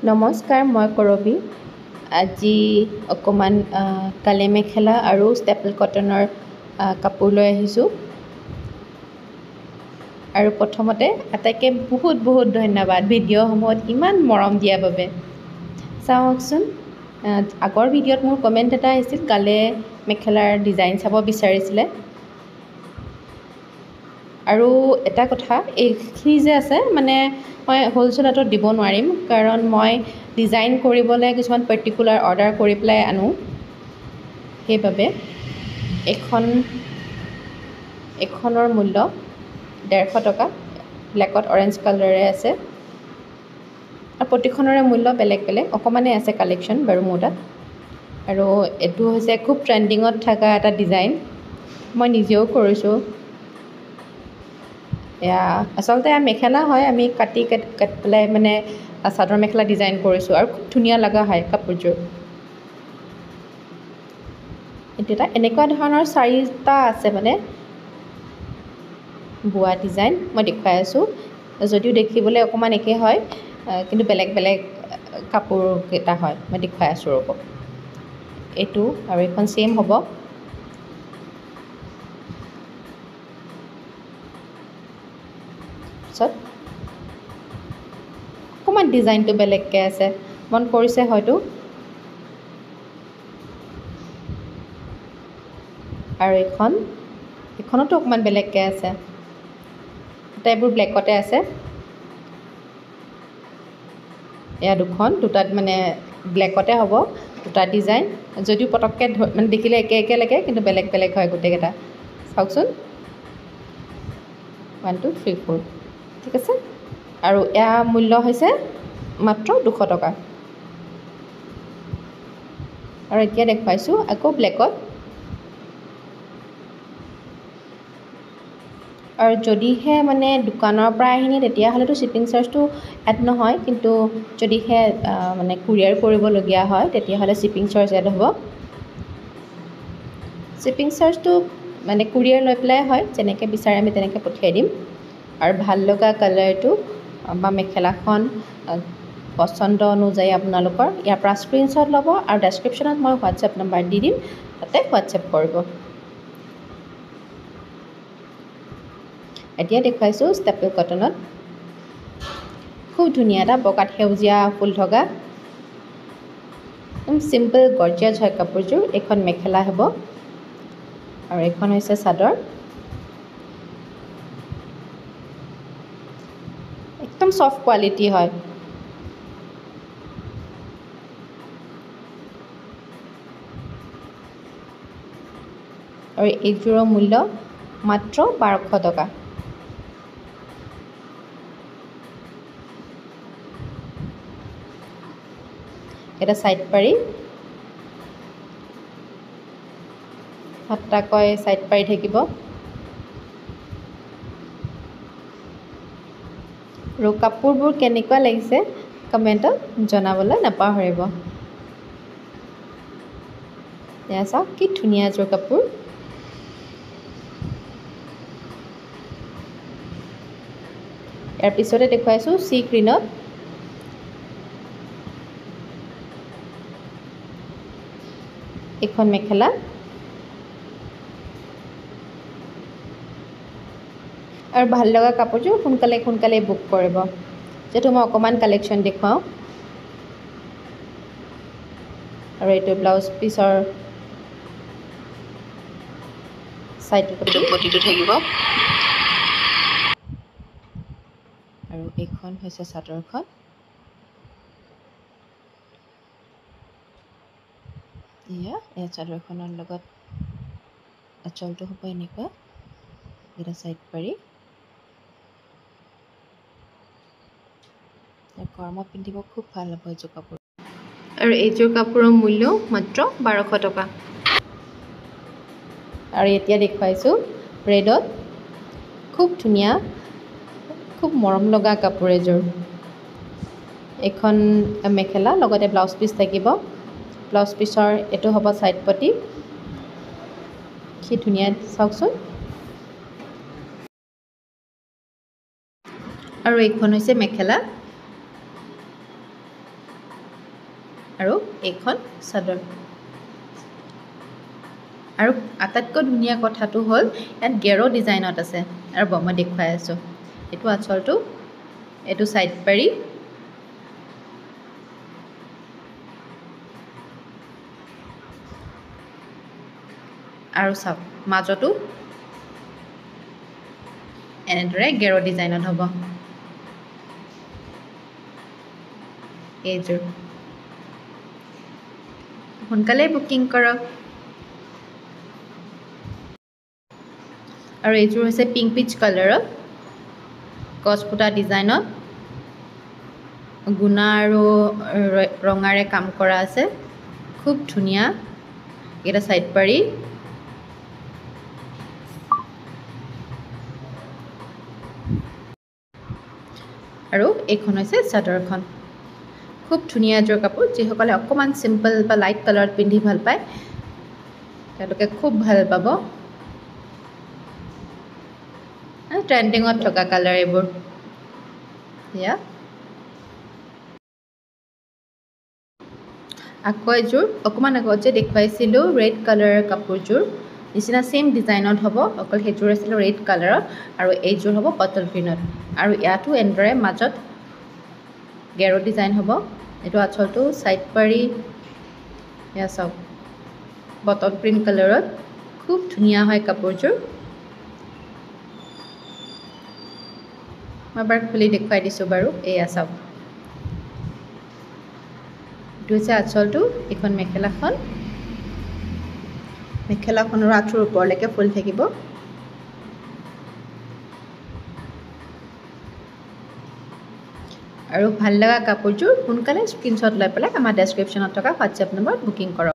নমস্কাৰ, মই কৰবী। আজি অকণমান কালে মেখেলা আৰু ষ্টেপল কটনৰ কাপোৰ লৈ আহিছোঁ। আৰু প্ৰথমতে আটাইকে বহুত ধন্যবাদ ভিডিঅ'সমূহত ইমান মৰম দিয়াৰ বাবে। চাওকচোন, আগৰ ভিডিঅ'ত মোৰ কমেণ্ট এটা আহিছিল, গালে মেখেলাৰ ডিজাইন চাব বিচাৰিছিলে। আৰু এটা কথা, এইখিনি যে আছে মানে মই হ'লচেলতো দিব নোৱাৰিম, কাৰণ মই ডিজাইন কৰিবলৈ কিছুমান পাৰ্টিকুলাৰ অৰ্ডাৰ কৰি পেলাই আনো। সেইবাবে এখনৰ মূল্য 150 টকা। ব্লেকত অৰেঞ্জ কালাৰে আছে আৰু প্ৰতিখনৰে মূল্য বেলেগ বেলেগ। অকণমানেই আছে কালেকশ্যন বাৰু মোৰ তাত। আৰু এইটো হৈছে খুব ট্ৰেণ্ডিঙত থকা এটা ডিজাইন, মই নিজেও কৰিছোঁ। এয়া আচলতে মেখেলা হয়, আমি কাটি পেলাই মানে চাদৰ মেখেলা ডিজাইন কৰিছোঁ আৰু খুব ধুনীয়া লগা হয় কাপোৰযোৰ। এতিয়া এনেকুৱা ধৰণৰ 4টা আছে মানে বোৱা ডিজাইন মই দেখুৱাই আছোঁ। যদিও দেখিবলৈ অকণমান একে হয়, কিন্তু বেলেগ বেলেগ কাপোৰকেইটা হয়। মই দেখুৱাই আছোঁ ৰ'ব। এইটো আৰু এইখন ছেইম হ'ব। তাৰপিছত অকণমান ডিজাইনটো বেলেগকৈ আছে, মন কৰিছে হয়তো। আৰু এইখনতো অকণমান বেলেগকৈ আছে। আটাইবোৰ ব্লেকতে আছে। এয়া দুটাত মানে ব্লেকতে হ'ব, দুটা ডিজাইন। যদিও পটককৈ মানে দেখিলে একে লাগে, কিন্তু বেলেগ বেলেগ হয় গোটেইকেইটা। চাওকচোন, 1 2 3 4, ঠিক আছে। আৰু এয়া মূল্য হৈছে মাত্ৰ 200 টকা। আৰু এতিয়া দেখুৱাইছোঁ আকৌ ব্লেকত। আৰু যদিহে মানে দোকানৰ পৰা আহি নিয়ে, তেতিয়াহ'লেতো শ্বিপিং চাৰ্জটো এড নহয়, কিন্তু যদিহে মানে কুৰিয়াৰ কৰিবলগীয়া হয়, তেতিয়াহ'লে শ্বিপিং চাৰ্জ এড হ'ব। শ্বিপিং চাৰ্জটো মানে কুৰিয়াৰ লৈ পেলাই হয়, যেনেকৈ বিচাৰে আমি তেনেকৈ পঠিয়াই দিম। আৰু ভাল লগা কালাৰটো বা মেখেলাখন পচন্দ অনুযায়ী আপোনালোকৰ ইয়াৰ পৰা স্ক্ৰীনশ্বট ল'ব, আৰু ডেছক্ৰিপশ্যনত মই হোৱাটছএপ নম্বৰ দি দিম, তাতে হোৱাটছএপ কৰিব। এতিয়া দেখুৱাইছোঁ ষ্টেপল কটনত। খুব ধুনীয়া এটা বগাত সেউজীয়া ফুল থকা, একদম চিম্পল গৰ্জিয়াছ হয় কাপোৰযোৰ। এইখন মেখেলা হ'ব আৰু এইখন হৈছে চাদৰ। একদম চফ্ট কোৱালিটি হয়। আৰু এইযোৰৰ মূল্য মাত্ৰ 1200 টকা। এটা ছাইড পাৰি, 7টাকৈ ছাইড পাৰি থাকিব। আৰু কাপোৰবোৰ কেনেকুৱা লাগিছে কমেণ্টত জনাবলৈ নাপাহৰিব। এয়া চাওক, কি ধুনীয়া এযোৰ কাপোৰ। ইয়াৰ পিছতে দেখুৱাইছোঁ চি গ্ৰীণত। এইখন মেখেলা। আৰু ভাল লগা কাপোৰযোৰ সোনকালে বুক কৰিব, যিহেতু মই অকণমান কালেকশ্যন দেখুৱাওঁ। আৰু এইটো ব্লাউজ পিচৰ ছাইডটো থাকিব। আৰু এইখন হৈছে চাদৰখন। এয়া চাদৰখনৰ লগত আঁচলটো হ'ব এনেকুৱা, এটা ছাইড পাৰি। গৰমত পিন্ধিব খুব ভাল হ'ব এইযোৰ কাপোৰ। আৰু এইযোৰ কাপোৰৰ মূল্য মাত্ৰ 1200 টকা। আৰু এতিয়া দেখুৱাইছোঁ ৰেডত। খুব ধুনীয়া, খুব মৰম লগা কাপোৰ এযোৰ। এইখন মেখেলা, লগতে ব্লাউজ পিচ থাকিব। ব্লাউজ পিচৰ এইটো হ'ব ছাইড পটি। কি ধুনীয়া, চাওকচোন। আৰু এইখন হৈছে মেখেলা। আৰু এইখন চাদৰ আৰু আটাইতকৈ ধুনীয়া কথাটো হ'ল ইয়াত গেৰো ডিজাইনত আছে আৰু মই দেখুৱাই আছোঁ এইটো আঁচলটো এইটো সাইড পাৰি আৰু চাওক মাজতো এনেদৰে গেৰো ডিজাইনত হ'ব এইযোৰ সোনকালে বুকিং কৰক আৰু এইযোৰ হৈছে পিংক পিচ কালাৰত গছপুতা ডিজাইনত গুণা আৰু ৰঙাৰে কাম কৰা আছে খুব ধুনীয়া এটা সাইড পাৰি আৰু এইখন হৈছে চাদৰখন খুব ধুনীয়া এযোৰ কাপোৰ যিসকলে অকণমান চিম্পল বা লাইট কালাৰত পিন্ধি ভাল পায় তেওঁলোকে খুব ভাল পাব ট্ৰেণ্ডিঙত থকা কালাৰ এইবোৰ এয়া আকৌ এযোৰ অকণমান আগত যে দেখুৱাইছিলোঁ ৰেড কালাৰৰ কাপোৰযোৰ নিচিনা সেম ডিজাইনত হ'ব অকল সেইযোৰ আছিলে ৰেড কালাৰত আৰু এইযোৰ হ'ব বটল গ্ৰীণত আৰু ইয়াতো এনেদৰে মাজত গেৰো ডিজাইন হ'ব এইটো আঁচলটো সাইড পাৰি এয়া চাওক বটল গ্ৰীণ কালাৰত খুব ধুনীয়া হয় কাপোৰযোৰ মই এবাৰ খুলি দেখুৱাই দিছোঁ বাৰু এয়া চাওক এইটো হৈছে আঁচলটো এইখন মেখেলাখনৰ আঁঠুৰ ওপৰলৈকে ফুল থাকিব আৰু ভাল লগা কাপোৰযোৰ সোনকালে স্ক্ৰীনশ্বট লৈ পেলাই আমাৰ ডেছক্ৰিপশ্যনত থকা হোৱাটছএপ নম্বৰত বুকিং কৰক